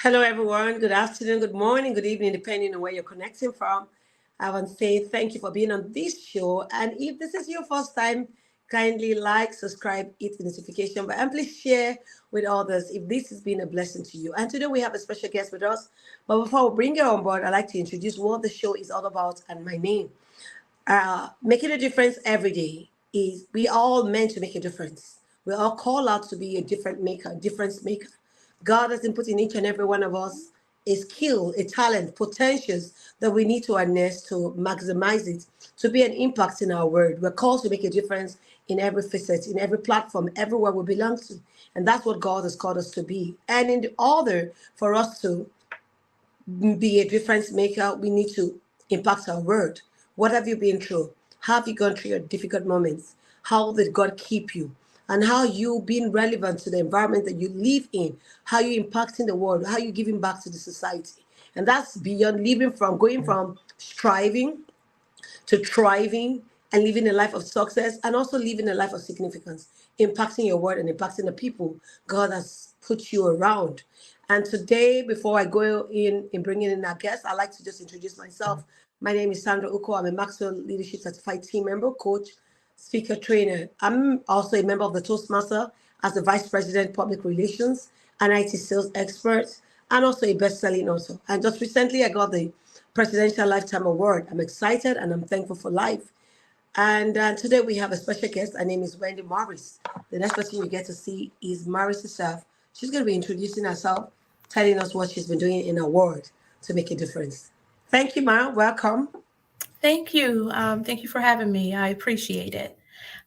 Hello, everyone. Good afternoon, good morning, good evening, depending on where you're connecting from. I want to say thank you for being on this show. And if this is your first time, kindly like, subscribe, hit the notification button, and please share with others if this has been a blessing to you. And today we have a special guest with us. But before we bring her on board, I'd like to introduce what the show is all about and my name. Making a difference every day is we all meant to make a difference. We all call out to be a difference maker. God has been put in each and every one of us a skill, a talent, potentials that we need to harness to maximize it, to be an impact in our world. We're called to make a difference in every facet, in every platform, everywhere we belong to. And that's what God has called us to be. And in order for us to be a difference maker, we need to impact our world. What have you been through? How have you gone through your difficult moments? How did God keep you? And how you being relevant to the environment that you live in, how you impacting the world, how you giving back to the society. And that's beyond living from going from striving to thriving and living a life of success and also living a life of significance, impacting your world and impacting the people God has put you around. And today, before I go in bringing in our guests, I'd like to just introduce myself. My name is Sandra Uko. I'm a Maxwell Leadership Certified Team Member, coach, speaker, trainer. I'm also a member of the Toastmaster as the Vice President, Public Relations and IT Sales Expert, and also a best-selling author. And just recently, I got the Presidential Lifetime Award. I'm excited and I'm thankful for life. And today we have a special guest. Her name is Wendy Morris. The next person you get to see is Morris herself. She's going to be introducing herself, telling us what she's been doing in her world to make a difference. Thank you, Ma. Welcome. Thank you. Thank you for having me. I appreciate it.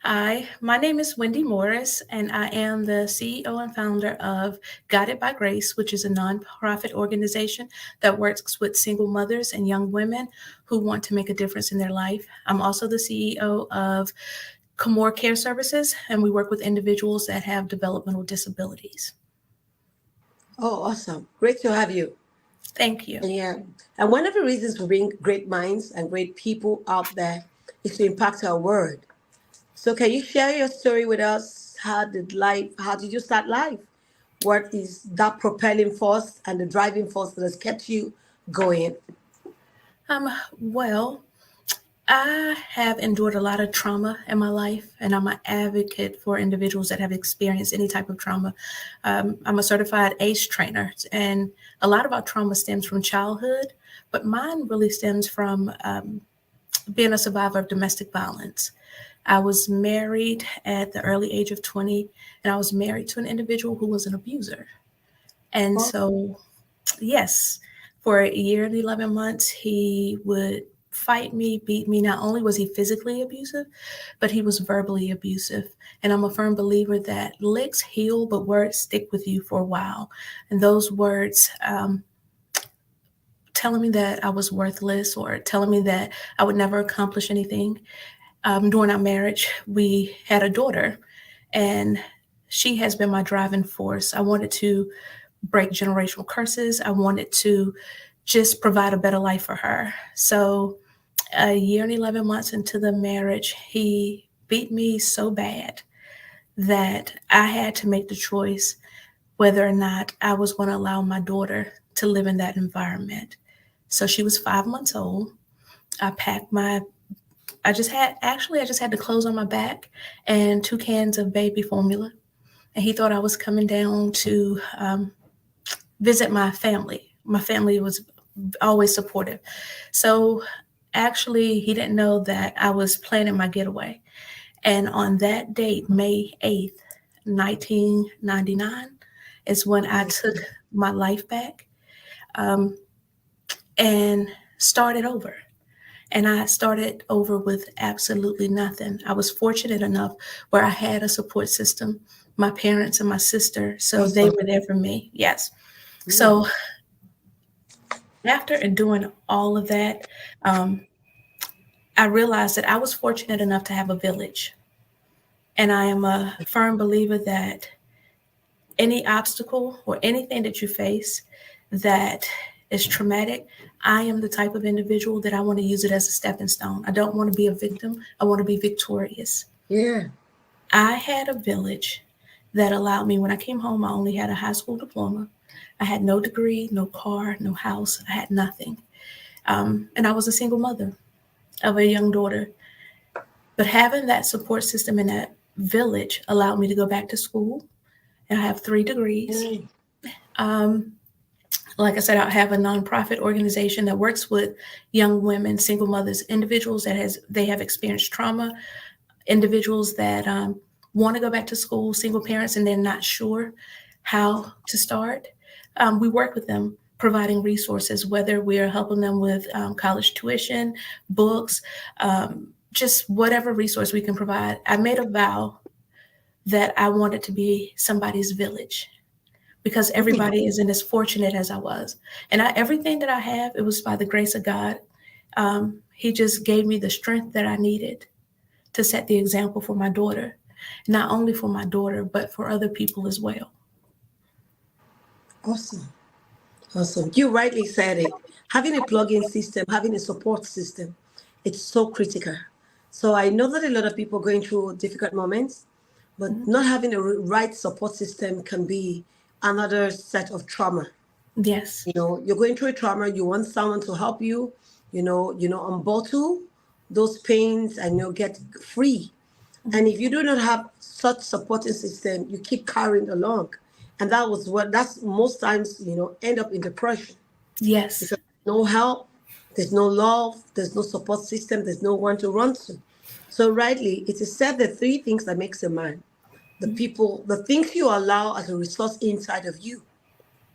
Hi, my name is Wendy Morris, and I am the CEO and founder of Guided by Grace, which is a nonprofit organization that works with single mothers and young women who want to make a difference in their life. I'm also the CEO of Comore Care Services, and we work with individuals that have developmental disabilities. Oh, awesome. Great to have you. Thank you. Yeah. And one of the reasons we bring great minds and great people out there is to impact our world. So can you share your story with us? How did you start life? What is that propelling force and the driving force that has kept you going? Um, well, I have endured a lot of trauma in my life, and I'm an advocate for individuals that have experienced any type of trauma. I'm a certified ACE trainer, and a lot of our trauma stems from childhood, but mine really stems from being a survivor of domestic violence. I was married at the early age of 20, and I was married to an individual who was an abuser. And Oh, so yes, for a year and 11 months, he would fight me, beat me. Not only was he physically abusive, but he was verbally abusive. And I'm a firm believer that licks heal, but words stick with you for a while. And those words, telling me that I was worthless or telling me that I would never accomplish anything. During our marriage, we had a daughter, and she has been my driving force. I wanted to break generational curses. I wanted to just provide a better life for her. So, a year and 11 months into the marriage, he beat me so bad that I had to make the choice whether or not I was going to allow my daughter to live in that environment. So, she was 5 months old. I packed my I just had the clothes on my back and 2 cans of baby formula. And he thought I was coming down to visit my family. My family was always supportive. So actually, he didn't know that I was planning my getaway. And on that date, May 8th, 1999, is when I took my life back um, and started over. And I started over with absolutely nothing. I was fortunate enough where I had a support system, my parents and my sister. So they awesome. were there for me. Yes. Yeah. So after and doing all of that, um, I realized that I was fortunate enough to have a village. And I am a firm believer that any obstacle or anything that you face that is traumatic, I am the type of individual that I want to use it as a stepping stone. I don't want to be a victim. I want to be victorious. Yeah. I had a village that allowed me, when I came home, I only had a high school diploma. I had no degree, no car, no house. I had nothing. And I was a single mother of a young daughter. But having that support system in that village allowed me to go back to school. And I have 3 degrees. Mm. Um, like I said, I have a nonprofit organization that works with young women, single mothers, individuals that they have experienced trauma, individuals that want to go back to school, single parents, and they're not sure how to start. We work with them, providing resources, whether we are helping them with college tuition, books, just whatever resource we can provide. I made a vow that I wanted to be somebody's village because Mm. everybody isn't as fortunate as I was. And everything that I have, it was by the grace of God. He just gave me the strength that I needed to set the example for my daughter, not only for my daughter, but for other people as well. Awesome. Awesome. You rightly said it. Having a plug-in system, having a support system, it's so critical. So I know that a lot of people are going through difficult moments, but Mhm. not having a right support system can be another set of trauma. Yes. You're going through a trauma, you want someone to help you, unbottle those pains and you'll get free. And if you do not have such supporting system, you keep carrying along. And that's most times, end up in depression Yes. because no help, there's no love, there's no support system, there's no one to run to. So rightly, it is said that three things that makes a man. The things you allow as a resource inside of you,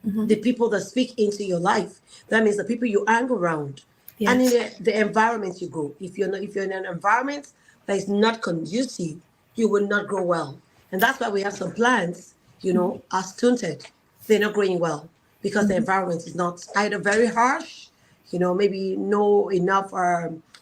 Hmm. the people that speak into your life. That means the people you hang around, and in Yes. the environment you go. If you're in an environment that is not conducive, you will not grow well. And that's why we have some plants, are stunted. They're not growing well because the Hmm. environment is not either very harsh, maybe no enough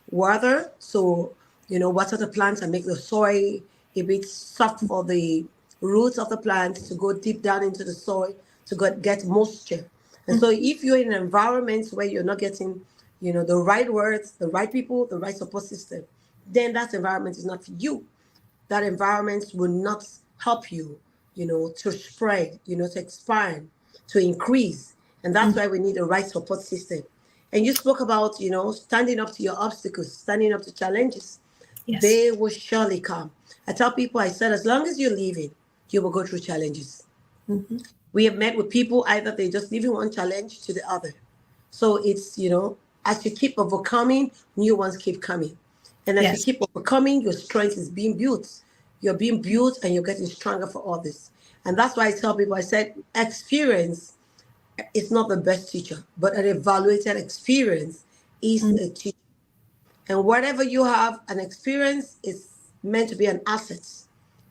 water. So, water the plants and make the soil a bit soft for the roots of the plant to go deep down into the soil to get moisture. And so if you're in an environment where you're not getting, the right words, the right people, the right support system, then that environment is not for you. That environment will not help you, to spread, to expand, to increase. And that's Hmm. why we need a right support system. And you spoke about, standing up to your obstacles, standing up to challenges. Yes. They will surely come. I tell people, I said, as long as you're living, you will go through challenges. Hmm. We have met with people, either they just leaving one challenge to the other. So it's, as you keep overcoming, new ones keep coming. And as you Yes. keep overcoming, your strength is being built. You're being built and you're getting stronger for others. And that's why I tell people, I said, experience is not the best teacher, but an evaluated experience is Mm. a teacher. And whatever you have, an experience is meant to be an asset,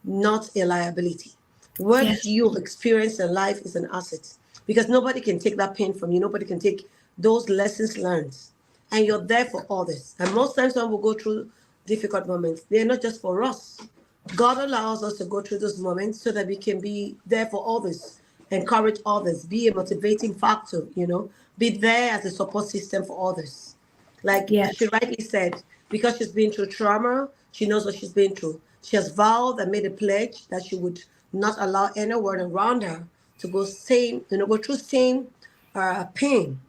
not a liability. What Yes. you've experienced in life is an asset because nobody can take that pain from you. Nobody can take those lessons learned. And you're there for others. And most times when we go through difficult moments, they're not just for us. God allows us to go through those moments so that we can be there for others, encourage others, be a motivating factor, be there as a support system for others. Like she Yes. rightly said, because she's been through trauma, she knows what she's been through. She has vowed and made a pledge that she would not allow anyone around her to go through same pain.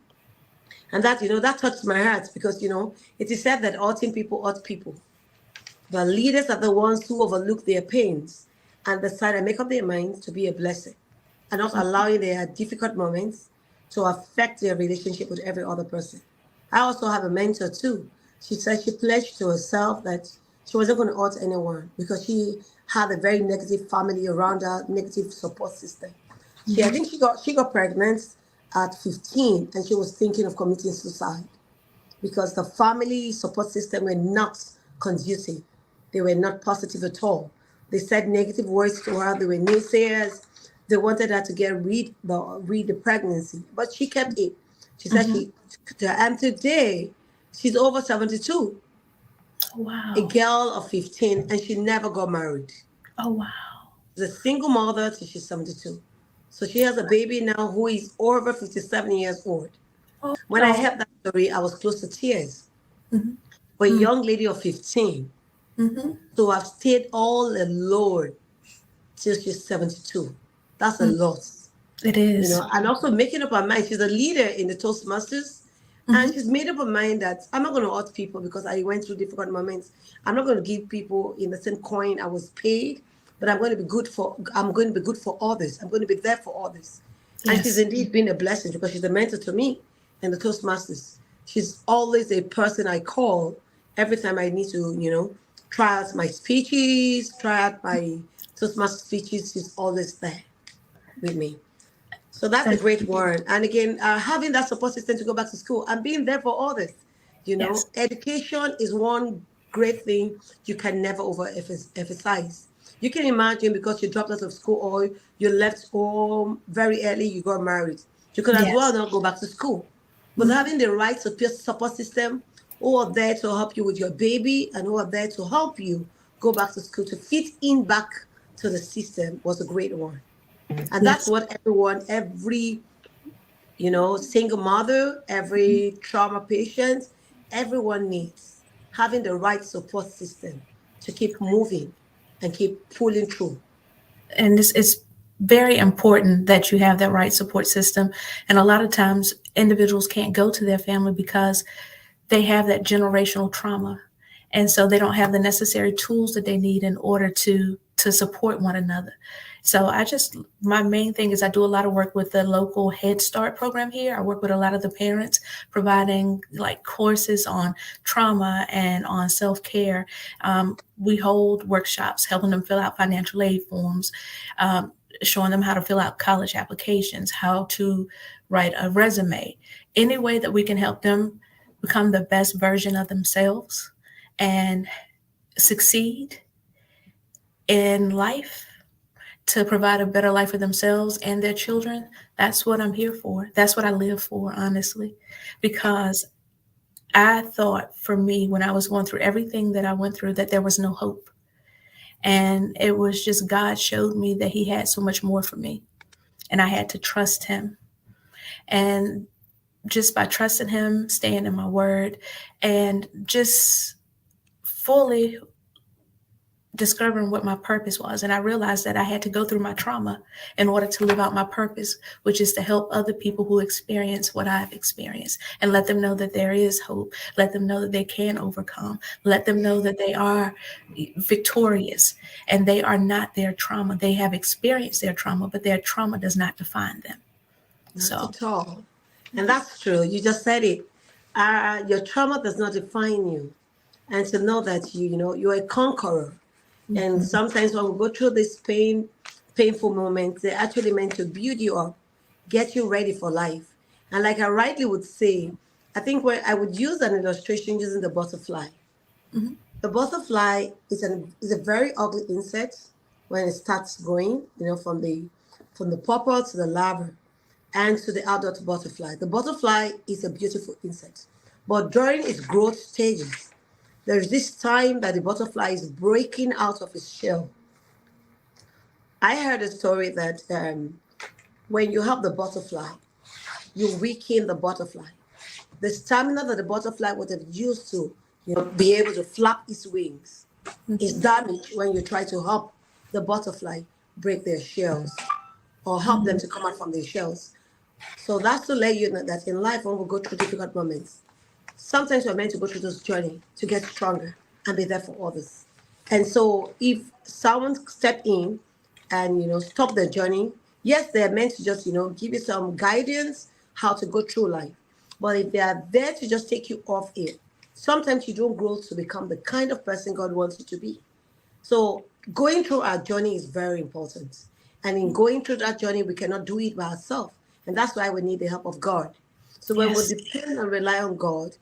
And that touched my heart because, it is said that hurting people hurt people. The leaders are the ones who overlook their pains and decide and make up their minds to be a blessing and not allowing their difficult moments to affect their relationship with every other person. I also have a mentor too. She said she pledged to herself that she wasn't going to hurt anyone because she had a very negative family around her, negative support system. I Hmm. think she got pregnant at 15 and she was thinking of committing suicide because the family support system were not conducive. They were not positive at all. They said negative words to her. They were naysayers. They wanted her to read the pregnancy, but she kept it. She said Hmm. and today, she's over 72, Oh, a wow. girl of 15, and she never got married. Oh, wow. She's a single mother till she's 72. So she has a baby now who is over 57 years old. Oh, When I oh. heard that story, I was close to tears. Hmm. For a Mm. young lady of 15 Hmm. to have stayed all alone till she's 72, that's a Mm. loss. It you is. know, and also making up her mind. She's a leader in the Toastmasters, and Hmm. she's made up her mind that I'm not going to hurt people because I went through difficult moments. I'm not going to give people in the same coin I was paid, but I'm going to be good for. I'm going to be good for others. I'm going to be there for others, and she's Yes. indeed been a blessing because she's a mentor to me in the Toastmasters. She's always a person I call every time I need to, try out my speeches, try out my Toastmaster speeches. She's always there with me. So that's a And great word. And again, having that support system to go back to school and being there for others. yes. Education is one great thing you can never emphasize. You can imagine because you dropped out of school or you left home very early, you got married. You could as well Yes. not go back to school. But Hmm. having the right support system who are there to help you with your baby and who are there to help you go back to school to fit in back to the system was a great one. And that's Yes. what every, single mother, every trauma patient, everyone needs. Having the right support system to keep moving and keep pulling through. And it's very important that you have that right support system. And a lot of times, individuals can't go to their family because they have that generational trauma, and so they don't have the necessary tools that they need in order to support one another. So my main thing is I do a lot of work with the local Head Start program here. I work with a lot of the parents, providing like courses on trauma and on self-care. We hold workshops helping them fill out financial aid forms, um, showing them how to fill out college applications, how to write a resume, any way that we can help them become the best version of themselves and succeed in life, to provide a better life for themselves and their children. That's what I'm here for. That's what I live for, honestly, because I thought for me when I was going through everything that I went through that there was no hope. And it was just God showed me that He had so much more for me. And I had to trust Him. And just by trusting Him, staying in my word, and just fully discovering what my purpose was. And I realized that I had to go through my trauma in order to live out my purpose, which is to help other people who experience what I've experienced and let them know that there is hope. Let them know that they can overcome. Let them know that they are victorious and they are not their trauma. They have experienced their trauma, but their trauma does not define them. Not So, at all. And that's true. You just said it. Your trauma does not define you. And to know that you're a conqueror. And mhm. sometimes when we go through this painful moments, they're actually meant to build you up, get you ready for life. And like I rightly would say, I think where I would use an illustration using the butterfly. Mhm. The butterfly is a very ugly insect when it starts growing, from the pupa to the larva and to the adult butterfly. The butterfly is a beautiful insect. But during its growth stages, there's this time that the butterfly is breaking out of its shell. I heard a story that when you have the butterfly, you weaken the butterfly. The stamina that the butterfly would have used to, be able to flap its wings is damaged when you try to help the butterfly break their shells or help them to come out from their shells. So that's to let you know that in life, when we go through difficult moments, sometimes we're meant to go through this journey to get stronger and be there for others. And so if someone step in and stop the journey, yes, they're meant to just give you some guidance how to go through life. But if they are there to just take you off it, sometimes you don't grow to become the kind of person God wants you to be. So going through our journey is very important. And in going through that journey, we cannot do it by ourselves. And that's why we need the help of God. So when we Yes. depend and rely on God,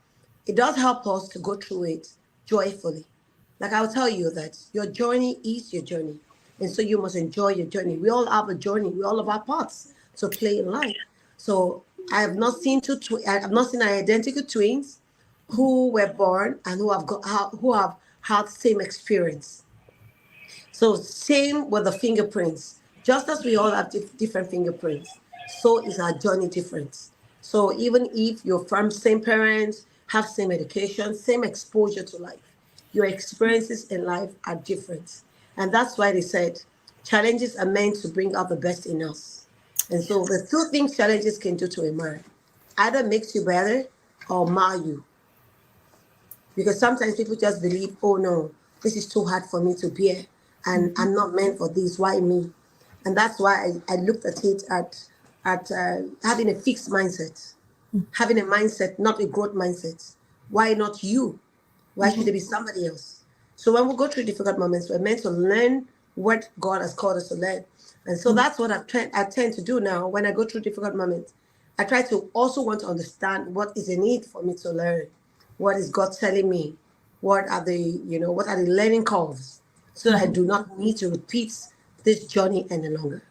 it does help us to go through it joyfully. Like I'll tell you that your journey is your journey. And so you must enjoy your journey. We all have a journey. We all have our parts to play in life. So I have not seen identical twins who were born and who have had same experience. So same with the fingerprints. Just as we all have different fingerprints, so is our journey different. So even if you're from same parents, have same education, same exposure to life, your experiences in life are different. And that's why they said challenges are meant to bring out the best in us. And so the two things challenges can do to a man either makes you better or mar you. Because sometimes people just believe, oh no, this is too hard for me to bear, and Mhm. I'm not meant for this. Why me? And that's why I looked at it at having a fixed mindset, having a mindset, not a growth mindset. Why not you? Why should Mhm. it be somebody else? So when we go through difficult moments, we're meant to learn what God has called us to learn. And so Mhm. that's what I tend to do now when I go through difficult moments. I try to also want to understand what is the need for me to learn. What is God telling me? What are the learning curves? So that I Mhm. do not need to repeat this journey any longer.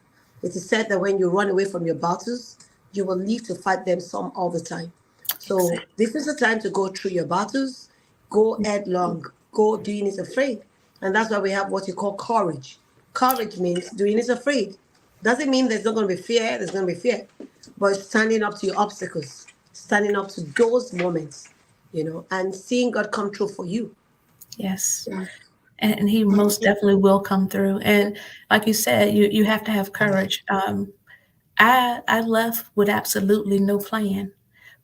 It is said that when you run away from your battles, you will live to fight them some all the time. So Exactly. this is the time to go through your battles, go headlong, go doing it afraid. And that's why we have what you call courage. Courage means doing it afraid. Doesn't mean there's not going to be fear, there's going to be fear. But standing up to your obstacles, standing up to those moments, and seeing God come true for you. Yes. And he most definitely will come through. And like you said, you have to have courage. I left with absolutely no plan,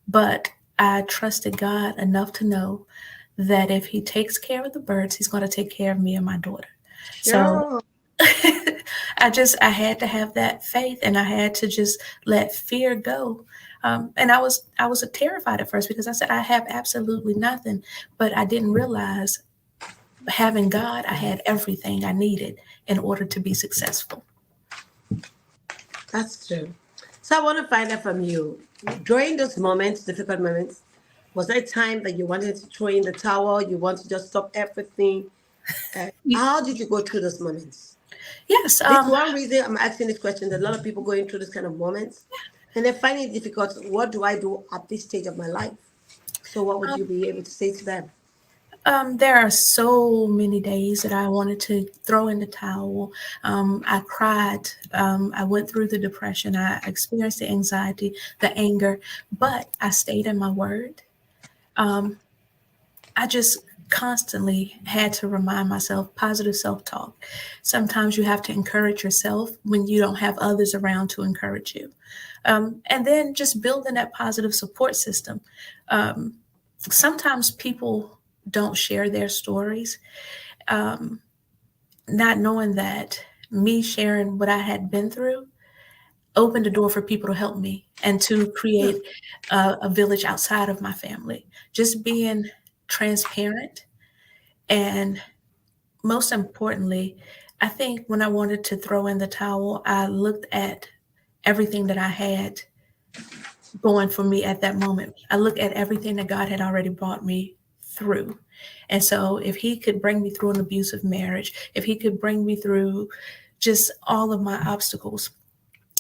but I trusted God enough to know that if He takes care of the birds, He's going to take care of me and my daughter. So Sure. I had to have that faith, and I had to just let fear go. And I was terrified at first because I said I have absolutely nothing, but I didn't realize having God, I had everything I needed in order to be successful. That's true. So I want to find out from you. During those moments, difficult moments, was there a time that you wanted to throw in the towel? You want to just stop everything? How did you go through those moments? Yes. This one reason I'm asking this question. That a lot of people going through this kind of moments, and they find it difficult. What do I do at this stage of my life? So what would you be able to say to them? There are so many days that I wanted to throw in the towel. I cried. I went through the depression. I experienced the anxiety, the anger, but I stayed in my word. Um, I just constantly had to remind myself positive self talk. Sometimes you have to encourage yourself when you don't have others around to encourage you. And then just building that positive support system. Um, Sometimes people don't share their stories, um, not knowing that me sharing what I had been through opened the door for people to help me and to create a village outside of my family. Just being transparent, and most importantly, I think when I wanted to throw in the towel, I looked at everything that I had going for me at that moment. I look at everything that God had already brought me through. And so if He could bring me through an abusive marriage, if He could bring me through just all of my obstacles,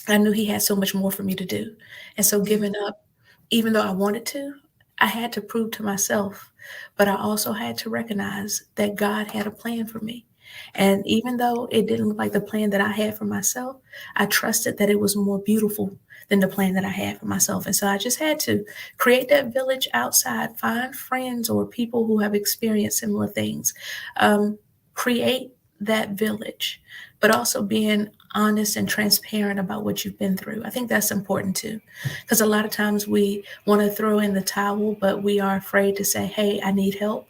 I knew He had so much more for me to do. And so giving up, even though I wanted to, I had to prove to myself, but I also had to recognize that God had a plan for me. And even though it didn't look like the plan that I had for myself, I trusted that it was more beautiful than the plan that I had for myself. And so I just had to create that village outside, find friends or people who have experienced similar things, create that village, but also being honest and transparent about what you've been through. I think that's important too, because a lot of times we want to throw in the towel, but we are afraid to say, hey, I need help.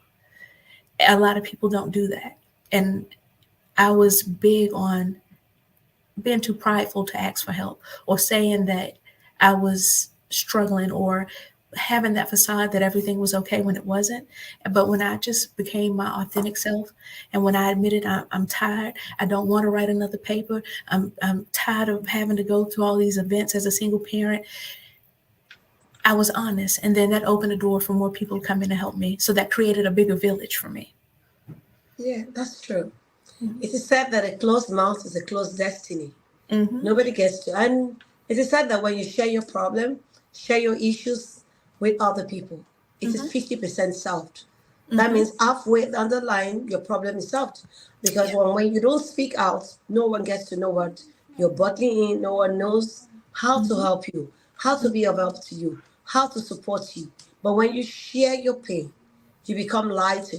A lot of people don't do that. And I was big on being too prideful to ask for help or saying that I was struggling or having that facade that everything was okay when it wasn't. But when I just became my authentic self and when I admitted I'm tired, I don't want to write another paper, I'm tired of having to go through all these events as a single parent, I was honest. And then that opened the door for more people to come in to help me. So that created a bigger village for me. Yeah, that's true. Mm-hmm. It is said that a closed mouth is a closed destiny. Mm-hmm. Nobody gets to. And it is said that when you share your problem, share your issues with other people, it is Mm-hmm. 50% solved. That Mm-hmm. means halfway down the line, your problem is solved. Because Yeah. when you don't speak out, no one gets to know what you're bottling in. No one knows how to Mm-hmm. help you, how to be of help to you, how to support you. But when you share your pain, you become lighter.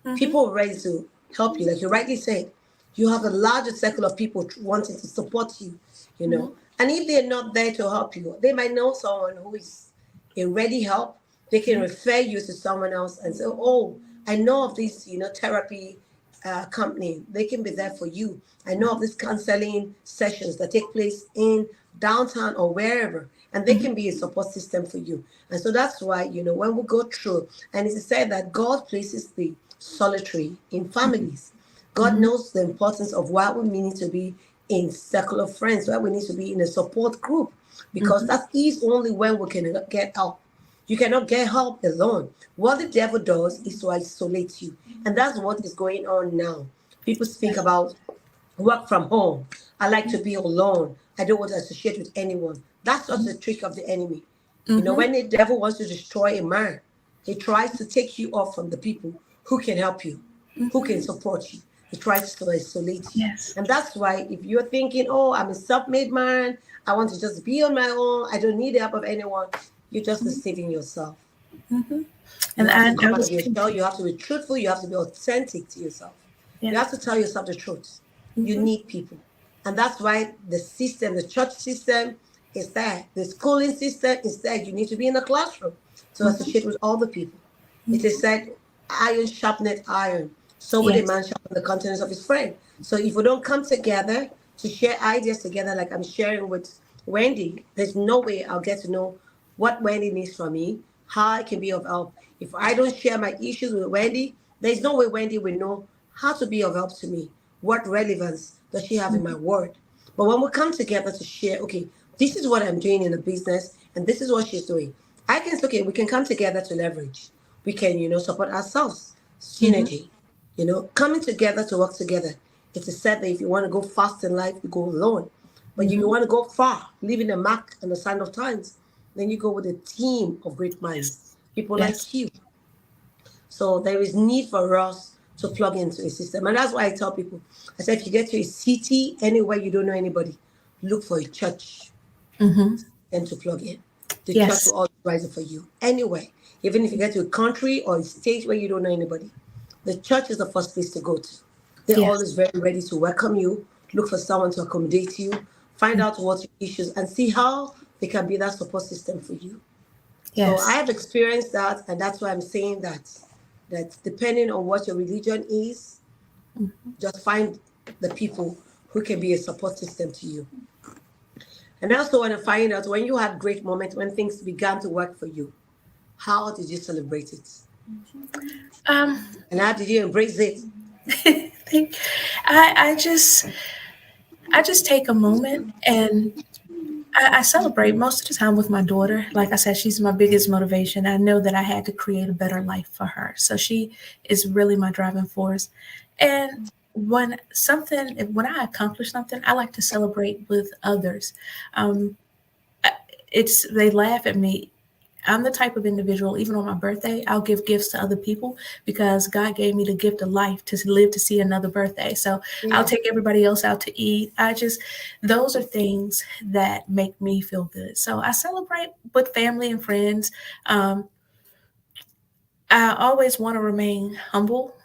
Mm-hmm. People are ready to help you. Like you rightly said, you have a larger circle of people wanting to support you, you Mm-hmm. know. And if they're not there to help you, they might know someone who is a ready help. They can refer you to someone else and say, "Oh, I know of this, therapy company. They can be there for you. I know of these counseling sessions that take place in downtown or wherever, and they Mhm. can be a support system for you." And so that's why, when we go through, and it's said that God places the solitary in families. God Mhm. knows the importance of why we need to be in circle of friends, why we need to be in a support group, because Mhm. that is only when we can get help. You cannot get help alone. What the devil does is to isolate you. And that's what is going on now. People speak Yes. about work from home. I like to be alone. I don't want to associate with anyone. That's just a trick of the enemy. Mhm. When the devil wants to destroy a man, he tries to take you off from the people who can help you, who can support you. He tries to isolate you. Yes. And that's why if you're thinking, oh, I'm a self-made man, I want to just be on my own, I don't need the help of anyone, you're just deceiving yourself. Mhm. You And have to I come out of was your shell. thinking, You have to be truthful. You have to be authentic to yourself. You yeah. have to tell yourself the truth. You Mhm. need people. And that's why the system, the church system is there. The schooling system is there. You need to be in the classroom to Mhm. associate with all the people. It is said, iron sharpened iron. So would a Yes. man sharpen the countenance of his friend. So if we don't come together to share ideas together, like I'm sharing with Wendy, there's no way I'll get to know what Wendy needs from me, how I can be of help. If I don't share my issues with Wendy, there's no way Wendy will know how to be of help to me. What relevance does she have in my word? But when we come together to share, okay, this is what I'm doing in the business, and this is what she's doing. I can say, okay, we can come together to leverage. We can, support ourselves. Mhm. Synergy. Coming together to work together. It's a said that if you want to go fast in life, you go alone. But if you Mhm. want to go far, leaving a mark and a sign of times, then you go with a team of great minds, Yes. people Yes. like you. So there is need for us to plug into a system. And that's why I tell people, I say, if you get to a city, anywhere you don't know anybody, look for a church Mhm. and to plug in. The church Yes. will always rise up for you. Anyway, even if you get to a country or a state where you don't know anybody, the church is the first place to go to. They're Yes. always very ready to welcome you, look for someone to accommodate you, find Mm. out what your issues, and see how they can be that support system for you. So I Yes. have experienced that, and that's why I'm saying that depending on what your religion is, just find the people who can be a support system to you. And I also want to find out when you had great moments, when things began to work for you, how did you celebrate it? Um, And how did you embrace it? think I just take a moment and I celebrate most of the time with my daughter. Like I said, she's my biggest motivation. I know that I had to create a better life for her. So she is really my driving force. And when I accomplish something, I like to celebrate with others. Um, it's they laugh at me. I'm the type of individual, even on my birthday, I'll give gifts to other people because God gave me the gift of life to live to see another birthday. So I'll Yeah. take everybody else out to eat. Those are things that make me feel good. So I celebrate with family and friends. Um, I always want to remain humble,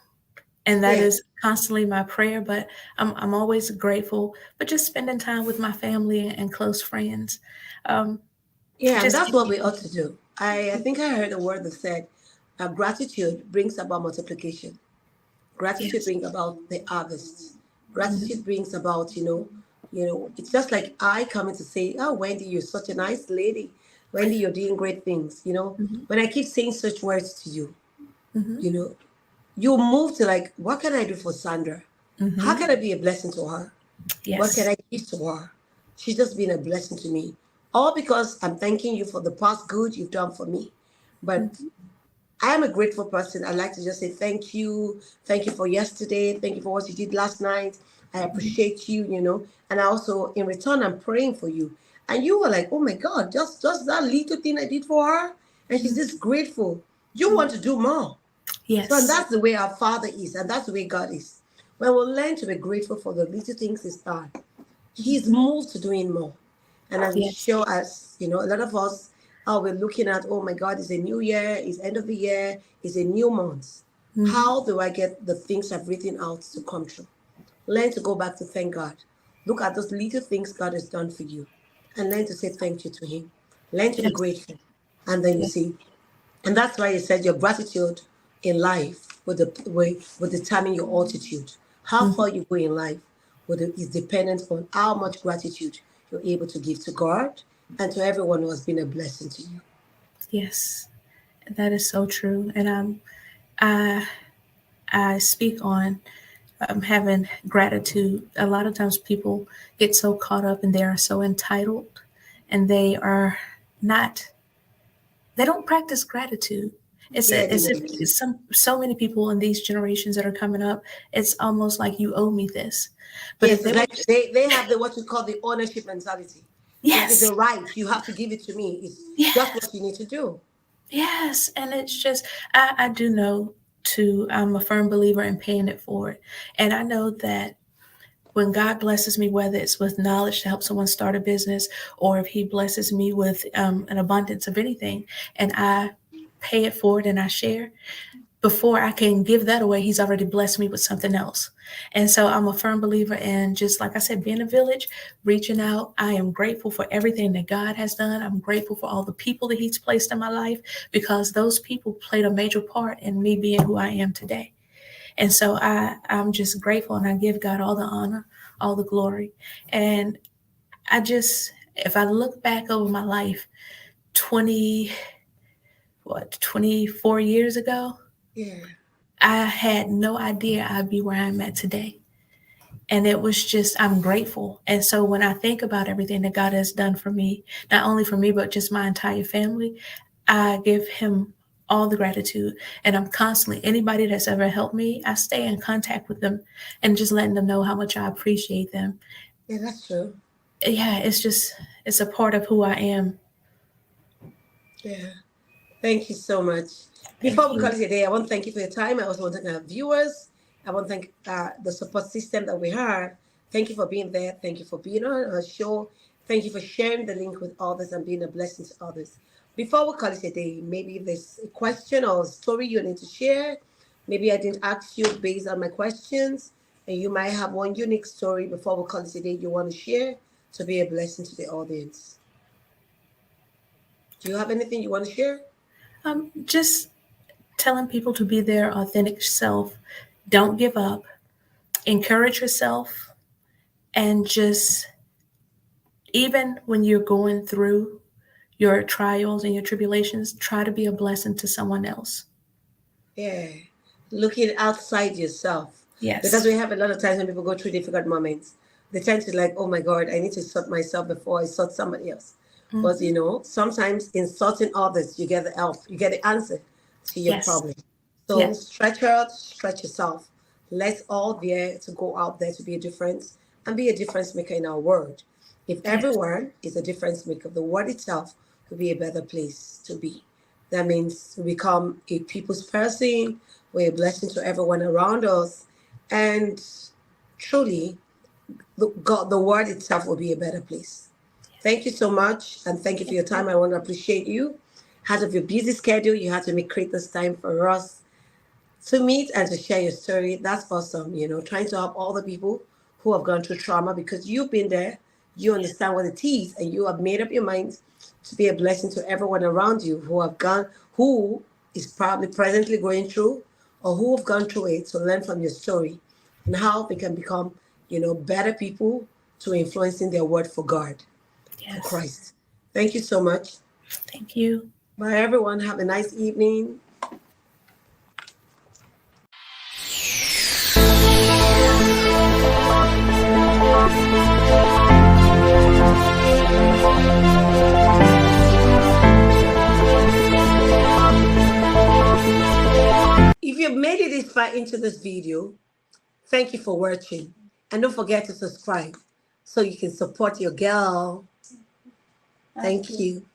and that Yeah. is constantly my prayer, but I'm always grateful. But just spending time with my family and close friends. Um, Yeah, and just that's what we ought to do. I think I heard a word that said gratitude brings about multiplication. Gratitude Yes. brings about the harvest. Mhm. Gratitude brings about, it's just like I coming to say, oh, Wendy, you're such a nice lady. Wendy, you're doing great things. Mhm. When I keep saying such words to you, Mhm. you know, you move to like, what can I do for Sandra? How Mhm. can I be a blessing to her? What can Yes. I give to her? She's just been a blessing to me. All because I'm thanking you for the past good you've done for me. But Mhm. I am a grateful person. I like to just say thank you. Thank you for yesterday. Thank you for what you did last night. I appreciate you. And I also, in return, I'm praying for you. And you were like, oh my God, just that little thing I did for her. And she's just grateful. You want to do more. So, and Yes. that's the way our Father is, and that's the way God is. When we learn to be grateful for the little things He's done, He's moved to doing more. And I'm Yes. sure, as a lot of us are we're looking at, oh my God, it's a new year, it's end of the year, it's a new month. Mhm. How do I get the things I've written out to come true? Learn to go back to thank God. Look at those little things God has done for you. and learn to say thank you to Him. Learn to be Yes. grateful. And then you Yes. see, and that's why you said your gratitude in life will determine your altitude. How Mhm. far you go in life is dependent on how much gratitude you're able to give to God and to everyone who has been a blessing to you. Yes. That is so true. And I I speak on having gratitude. A lot of times people get so caught up and they are so entitled, and they are not. They don't practice gratitude. Yeah, they As if don't. so many people in these generations that are coming up. It's almost like you owe me this. But if Yes, they it's would like just they have the what we call the ownership mentality. Like it's yes, a right. You have to give it to me. It's just what yes, you need to do. yes, and it's just I do know too. I'm a firm believer in paying it forward, and I know that when God blesses me, whether it's with knowledge to help someone start a business, or if He blesses me with an abundance of anything, and I pay it forward and I share, before I can give that away, He's already blessed me with something else. And so I'm a firm believer in, just like I said, being a village, reaching out. I am grateful for everything that God has done. I'm grateful for all the people that He's placed in my life, because those people played a major part in me being who I am today. And so I'm just grateful, and I give God all the honor, all the glory. And I just, if I look back over my life, 20, 24 years ago, Yeah. I had no idea I'd be where I'm at today. And it was just, I'm grateful. And so when I think about everything that God has done for me, not only for me, but just my entire family, I give Him all the gratitude. And I'm constantly, anybody that's ever helped me, I stay in contact with them and just letting them know how much I appreciate them. Yeah, that's true. Yeah, it's just, it's a part of who I am. Yeah. Thank you so much. Thank Before we call you. it a day, I want to thank you for your time. I also want to thank our viewers. I want to thank the support system that we have. Thank you for being there. Thank you for being on our show. Thank you for sharing the link with others and being a blessing to others. Before we call it a day, maybe there's a question or a story you need to share. Maybe I didn't ask you based on my questions, and you might have one unique story before we call it a day you want to share to be a blessing to the audience. Do you have anything you want to share? Just telling people to be their authentic self. Don't give up. Encourage yourself, and just, even when you're going through your trials and your tribulations, try to be a blessing to someone else. Yeah, looking outside yourself. Because Yes. we have a lot of times when people go through difficult moments, they tend to like, oh my God, I need to sort myself before I sort somebody else. But Hmm. sometimes in sorting others, you get the help, you get the answer to your Yes. problem. So Yes. stretch out, stretch yourself. Let's all dare to go out there to be a difference and be a difference maker in our world. If Yes. everyone is a difference maker, the world itself will be a better place to be. That means we become a people's person, we're a blessing to everyone around us, and truly, the world itself will be a better place. Thank you so much, and thank you for your time. I want to appreciate you. Out of your busy schedule, you had to make create this time for us to meet and to share your story. That's awesome. Trying to help all the people who have gone through trauma because you've been there, you understand what it is, and you have made up your mind to be a blessing to everyone around you who is probably presently going through or who have gone through it to learn from your story and how they can become, better people to influencing their word for God, for Yes. Christ. Thank you so much. Thank you. Bye, everyone. Have a nice evening. If you've made it this far into this video, thank you for watching. And don't forget to subscribe so you can support your girl. Thank you.